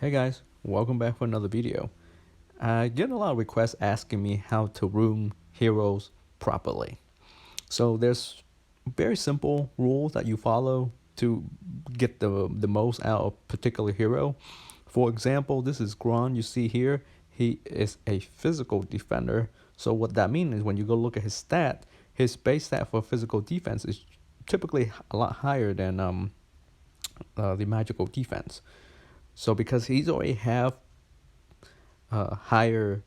Hey guys, welcome back for another video. I get a lot of requests asking me how to rune heroes properly. So there's very simple rules that you follow to get the most out of a particular hero. For example, this is Gron you see here. He is a physical defender. So what that means is when you go look at his stat, his base stat for physical defense is typically a lot higher than the magical defense. So because he's already have higher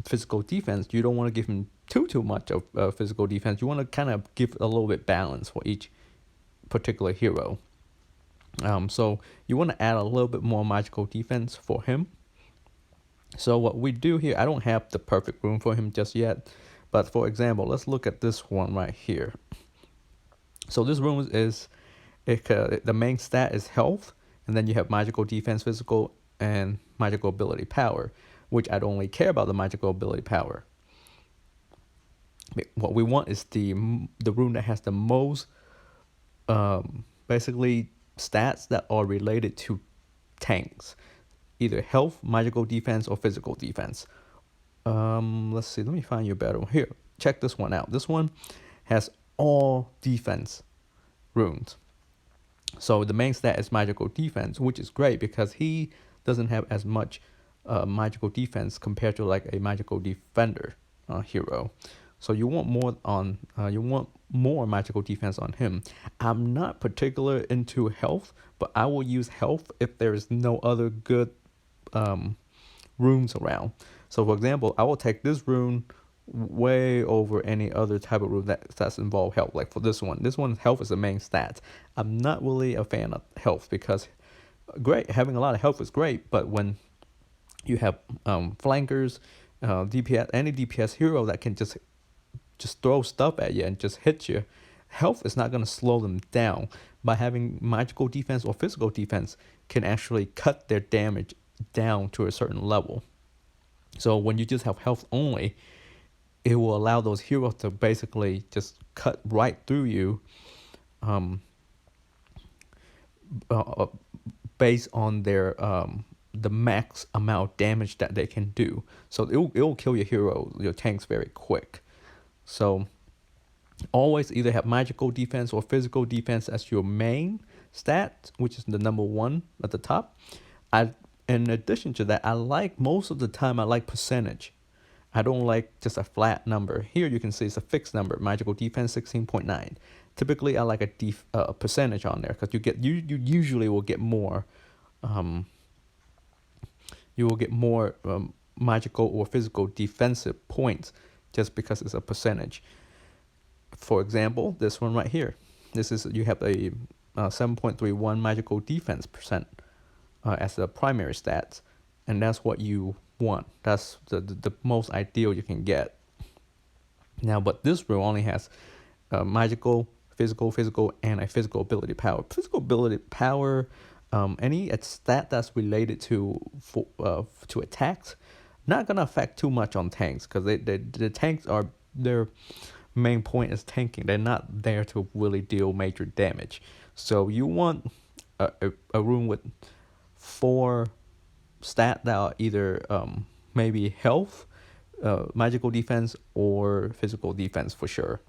physical defense, you don't want to give him too much of physical defense. You want to kind of give a little bit balance for each particular hero. So you want to add a little bit more magical defense for him. So what we do here, I don't have the perfect rune for him just yet, but for example, let's look at this one right here. So this rune is the main stat is health, and then you have magical defense, physical, and magical ability power, which I don't really care about the magical ability power. What we want is the rune that has the most basically stats that are related to tanks, either health, magical defense, or physical defense. Let's see, let me find you a better one. Here, check this one out. This one has all defense runes. So the main stat is magical defense, which is great because he doesn't have as much magical defense compared to like a magical defender hero. So you want more magical defense on him. I'm not particular into health, but I will use health if there is no other good runes around. So for example, I will take this rune way over any other type of rune that's involved health. Like for this one health is the main stat. I'm not really a fan of health because having a lot of health is great, but when you have flankers, DPS, any DPS hero that can just throw stuff at you and just hit you, health is not going to slow them down. By having magical defense or physical defense can actually cut their damage down to a certain level. So when you just have health only, it will allow those heroes to basically just cut right through you based on their the max amount of damage that they can do. So it will kill your tanks very quick. So always either have magical defense or physical defense as your main stat, which is the number one at the top. In addition to that, I like percentage. I don't like just a flat number. Here you can see it's a fixed number. Magical defense 16.9. Typically, I like a percentage on there because you usually will get more. You will get more magical or physical defensive points just because it's a percentage. For example, this one right here. You have a 7.31 magical defense percent as the primary stats, and that's what you want. That's the most ideal you can get. Now, but this rune only has magical, physical, and a physical ability power. Physical ability power, any stat that's related to attacks, not gonna affect too much on tanks because the tanks are their main point is tanking. They're not there to really deal major damage. So you want a rune with 4 stat that are either maybe health, magical defense, or physical defense for sure.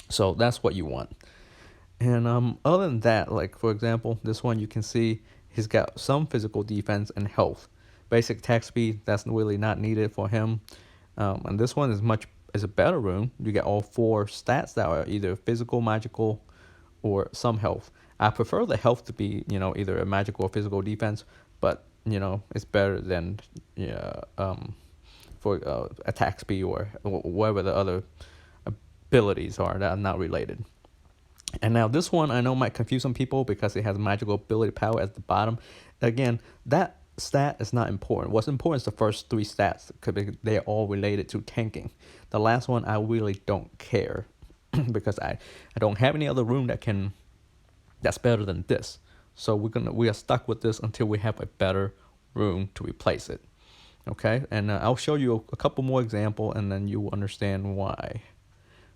So that's what you want. And other than that, like for example, this one you can see he's got some physical defense and health. Basic attack speed, that's really not needed for him. And this one is a better rune. You get all 4 stats that are either physical, magical, or some health. I prefer the health to be, either a magical or physical defense, but it's better than for attack speed or whatever the other abilities are that are not related. And now this one I know might confuse some people because it has magical ability power at the bottom. Again, that stat is not important. What's important is the first 3 stats because they're all related to tanking. The last one I really don't care because I don't have any other rune that's better than this. So we are stuck with this until we have a better rune to replace it. Okay, and I'll show you a couple more examples and then you will understand why.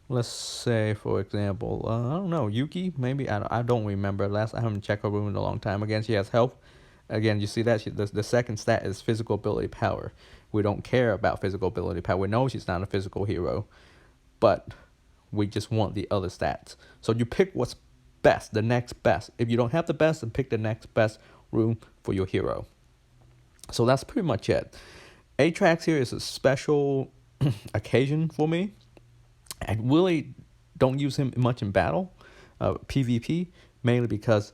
Let's say, for example, I don't know, Yuki, maybe, I don't remember. I haven't checked her rune in a long time. Again, she has health, Again, you see that the second stat is physical ability power. We don't care about physical ability power. We know she's not a physical hero, but we just want the other stats. So you pick what's best, the next best. If you don't have the best, then pick the next best rune for your hero. So that's pretty much it. Atrax here is a special occasion for me. I really don't use him much in battle, PvP, mainly because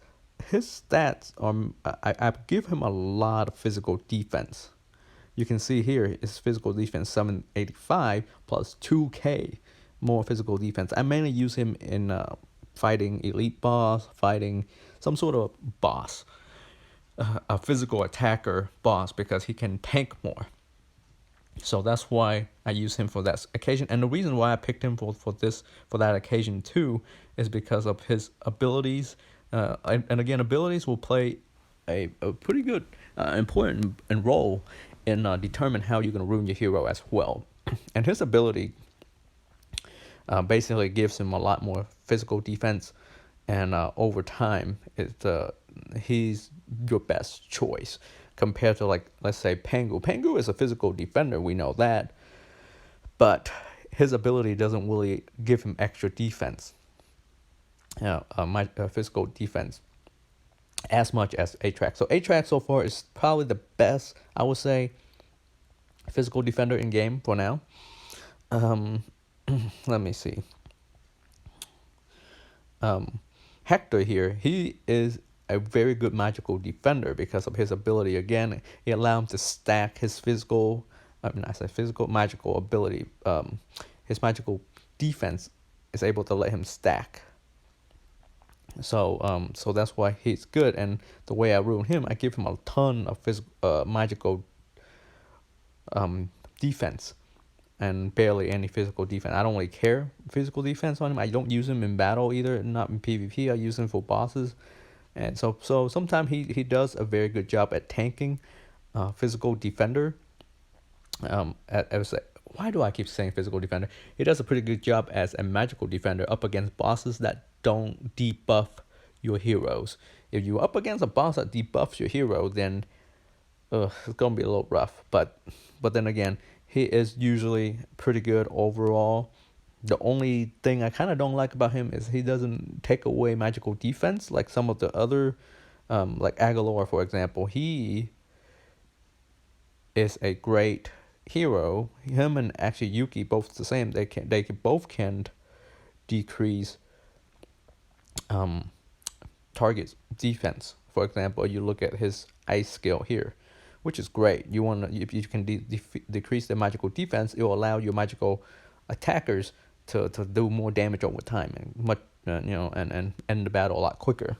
his stats are, I give him a lot of physical defense. You can see here his physical defense 785 plus 2k more physical defense. I mainly use him in fighting elite boss, fighting some sort of boss, a physical attacker boss, because he can tank more. So that's why I use him for that occasion. And the reason why I picked him for that occasion too is because of his abilities. And again, abilities will play a pretty good important role in determine how you're going to ruin your hero as well. And his ability basically gives him a lot more physical defense, and over time, he's your best choice compared to, like, let's say Pengu. Pengu is a physical defender, we know that, but his ability doesn't really give him extra defense, physical defense, as much as Atrax. So Atrax so far is probably the best, I would say, physical defender in game for now. Let me see. Hector here, he is a very good magical defender because of his ability. Again, it allows him to stack his magical ability. His magical defense is able to let him stack. So that's why he's good. And the way I rune him, I give him a ton of magical defense and barely any physical defense. I don't really care physical defense on him. I don't use him in battle either, not in PvP. I use him for bosses. And so sometimes he does a very good job at tanking physical defender. Why do I keep saying physical defender? He does a pretty good job as a magical defender up against bosses that don't debuff your heroes. If you're up against a boss that debuffs your hero, then it's gonna be a little rough. But then again, he is usually pretty good overall. The only thing I kind of don't like about him is he doesn't take away magical defense like some of the other, like Agalor, for example. He is a great hero. Him and actually Yuki both the same. They both can decrease target's defense. For example, you look at his ice skill here, which is great. If you can decrease the magical defense, it will allow your magical attackers to do more damage over time and end the battle a lot quicker.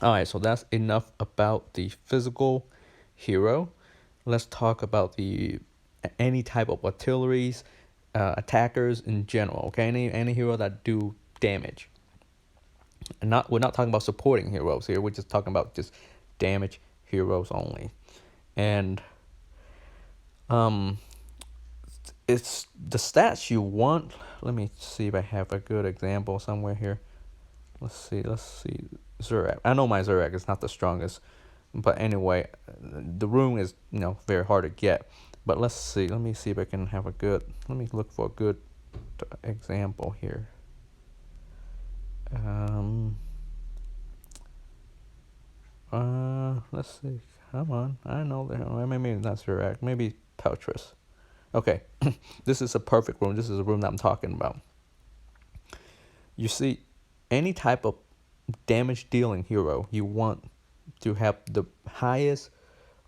All right, so that's enough about the physical hero. Let's talk about any type of artilleries, attackers in general. Okay, any hero that do damage. And we're not talking about supporting heroes here. We're just talking about just damage heroes only. And it's the stats you want. Let me see if I have a good example somewhere here. Let's see. Zurak. I know my Zurak is not the strongest, but anyway, the rune is very hard to get. But let's see. Let me see if I can have let me look for a good example here. Let's see. Come on. I know that. Maybe not Zurak. Maybe Peltris. Okay. This is a perfect rune. This is a rune that I'm talking about. You see, any type of damage dealing hero, you want to have the highest,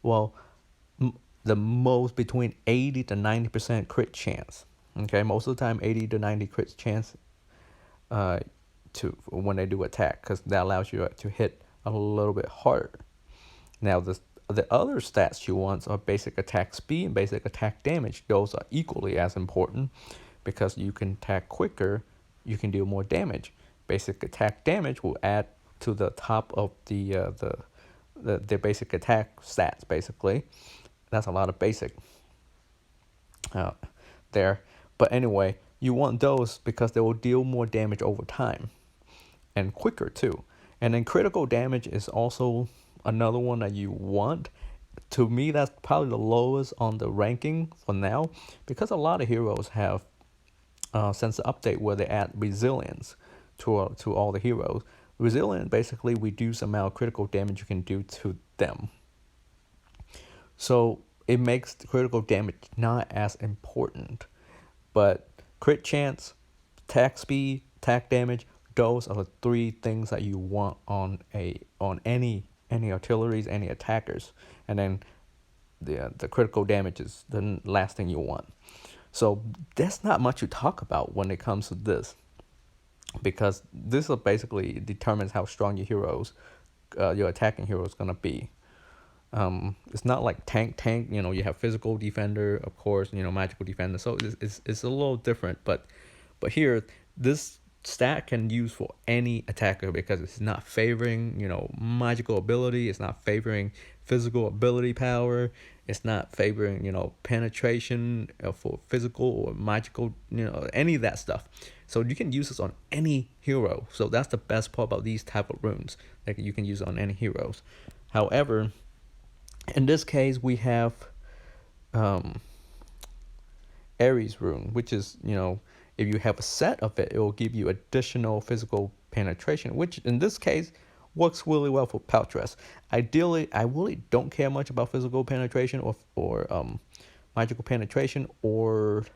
the most between 80 to 90% crit chance. Okay, most of the time 80 to 90 crit chance to when they do attack, because that allows you to hit a little bit harder. Now the other stats you want are basic attack speed and basic attack damage. Those are equally as important because you can attack quicker, you can deal more damage. Basic attack damage will add to the top of the basic attack stats. Basically, that's a lot of basic there. But anyway, you want those because they will deal more damage over time and quicker too. And then critical damage is also another one that you want. To me, that's probably the lowest on the ranking for now, because a lot of heroes have since the update where they add resilience to all the heroes. Resilience basically reduce the amount of critical damage you can do to them. So it makes the critical damage not as important. But crit chance, attack speed, attack damage, those are the three things that you want on any artilleries, any attackers. And then the critical damage is the last thing you want. So there's not much to talk about when it comes to this, because this basically determines how strong your attacking hero is gonna be. It's not like tank. You have physical defender, of course. Magical defender. So it's a little different, but here this stat can use for any attacker because it's not favoring magical ability. It's not favoring physical ability power. It's not favoring penetration for physical or magical any of that stuff. So you can use this on any hero. So that's the best part about these type of runes that you can use on any heroes. However, in this case we have Ares rune, which is if you have a set of it, it will give you additional physical penetration, which in this case works really well for Paltress. Ideally, I really don't care much about physical penetration or magical penetration, or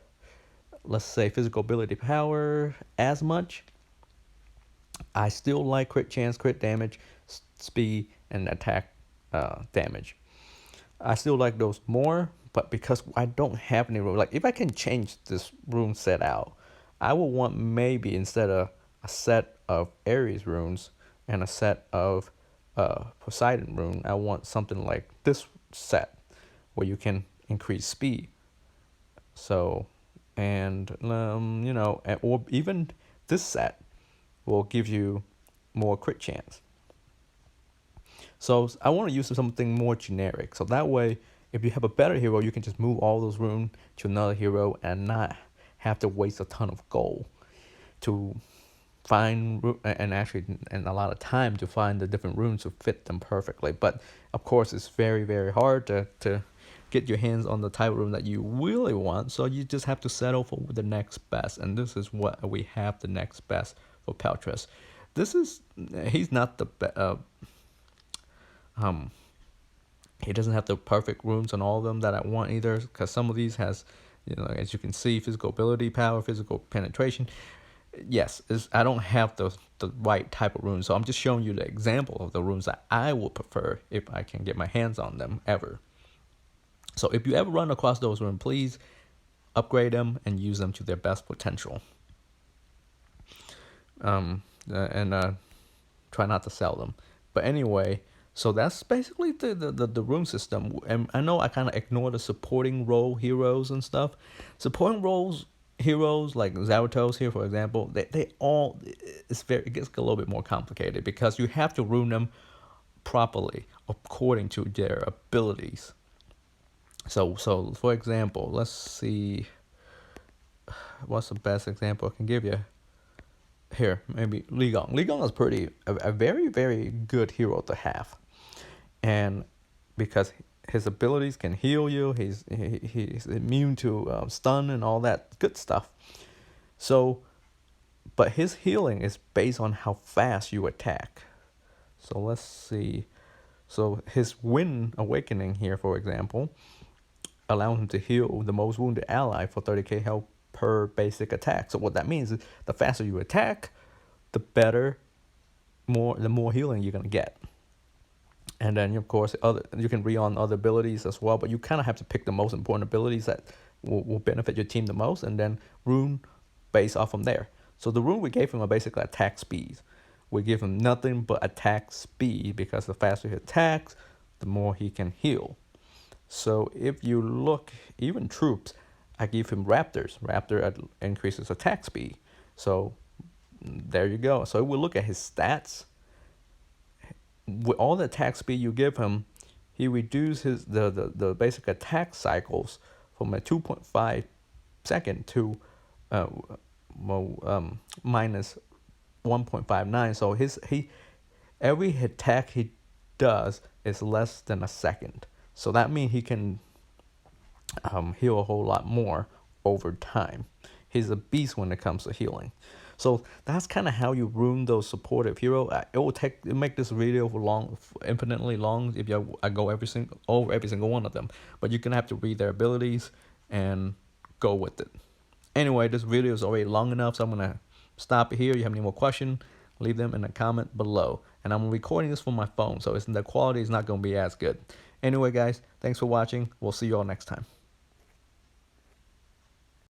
let's say physical ability power as much. I still like crit chance, crit damage, speed, and attack damage. I still like those more, but because I don't have any rune, like if I can change this rune set out, I would want maybe instead of a set of Ares runes and a set of Poseidon rune, I want something like this set where you can increase speed. So, and or even this set will give you more crit chance. So I want to use something more generic. So that way, if you have a better hero, you can just move all those runes to another hero and not have to waste a ton of gold to find and a lot of time to find the different runes to fit them perfectly. But of course, it's very, very hard to get your hands on the type of rune that you really want. So you just have to settle for the next best. And this is what we have, the next best for Paltress. He's not the he doesn't have the perfect runes on all of them that I want either, because some of these has, as you can see, physical ability power, physical penetration. Yes, I don't have the right type of runes, so I'm just showing you the example of the runes that I would prefer if I can get my hands on them ever. So if you ever run across those runes, please upgrade them and use them to their best potential. And try not to sell them. But anyway, so that's basically the rune system. And I know I kind of ignore the supporting role heroes and stuff. Supporting roles heroes like Zarathos here, for example, they all it gets a little bit more complicated because you have to rune them properly according to their abilities. So for example, let's see what's the best example I can give you. Here, maybe Li Gong. Li Gong is a very, very good hero to have, and because his abilities can heal you, he's immune to stun and all that good stuff. So, but his healing is based on how fast you attack. So let's see. So his Wind Awakening here, for example, allows him to heal the most wounded ally for 30k health per basic attack. So what that means is the faster you attack, the better, the more healing you're gonna get. And then of course you can re-on other abilities as well, but you kind of have to pick the most important abilities that will benefit your team the most, and then rune based off from there. So the rune we gave him are basically attack speeds. We give him nothing but attack speed because the faster he attacks, the more he can heal. So if you look, even troops, I give him Raptors. Raptor increases attack speed. So there you go. So if we look at his stats, with all the attack speed you give him, he reduces the basic attack cycles from a 2.5 second to minus 1.59. So every attack he does is less than a second. So that means he can heal a whole lot more over time. He's a beast when it comes to healing. So that's kind of how you rune those supportive hero. It make this video long, infinitely long if I go over every single one of them. But you're gonna have to read their abilities and go with it. Anyway, this video is already long enough, so I'm gonna stop it here. You have any more questions? Leave them in a comment below. And I'm recording this from my phone, so the quality is not gonna be as good. Anyway, guys, thanks for watching. We'll see you all next time.